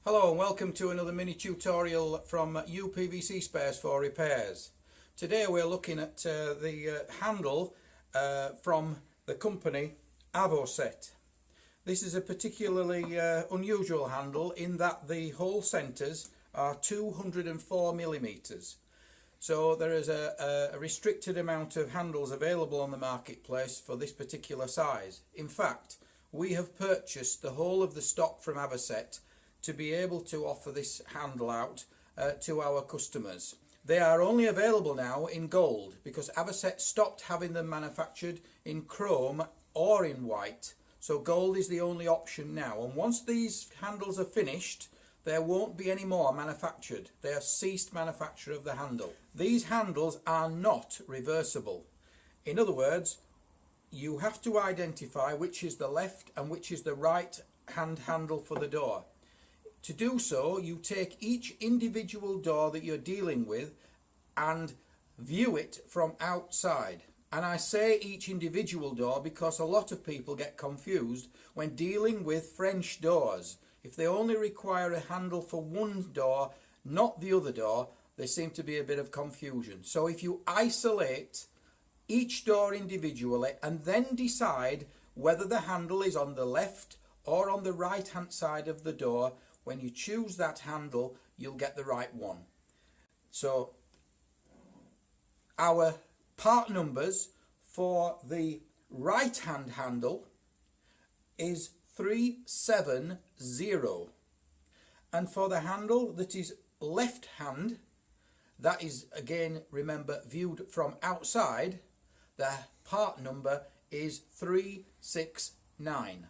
Hello and welcome to another mini tutorial from UPVC Spares for Repairs. Today we're looking at the handle from the company Avocet. This is a particularly unusual handle in that the hole centres are 204 millimeters. So there is a restricted amount of handles available on the marketplace for this particular size. In fact, we have purchased the whole of the stock from Avocet to be able to offer this handle out to our customers. They are only available now in gold because Avocet stopped having them manufactured in chrome or in white. So gold is the only option now, and once these handles are finished, there won't be any more manufactured. They have ceased manufacture of the handle. These handles are not reversible. In other words, you have to identify which is the left and which is the right hand handle for the door. To do so, you take each individual door that you're dealing with and view it from outside. And I say each individual door because a lot of people get confused when dealing with French doors. If they only require a handle for one door, not the other door, there seems to be a bit of confusion. So if you isolate each door individually and then decide whether the handle is on the left or on the right hand side of the door, when you choose that handle, you'll get the right one. So our part numbers for the right hand handle is 370, and for the handle that is left hand, that is again, remember, viewed from outside, the part number is 369.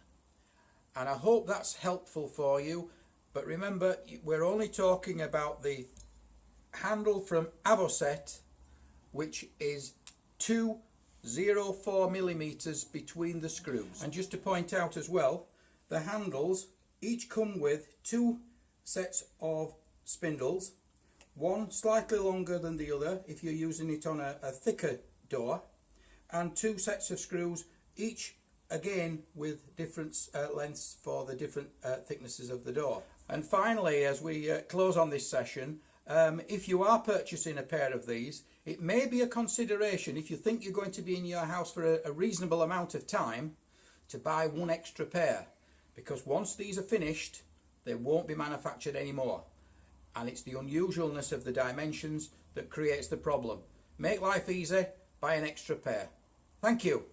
And I hope that's helpful for you. But remember, we're only talking about the handle from Avocet, which is 204 millimeters between the screws. And just to point out as well, the handles each come with two sets of spindles, one slightly longer than the other if you're using it on a thicker door, and two sets of screws, each again with different lengths for the different thicknesses of the door. And finally, as we close on this session, if you are purchasing a pair of these, it may be a consideration, if you think you're going to be in your house for a reasonable amount of time, to buy one extra pair, because once these are finished, they won't be manufactured anymore. And it's the unusualness of the dimensions that creates the problem. Make life easy, buy an extra pair. Thank you.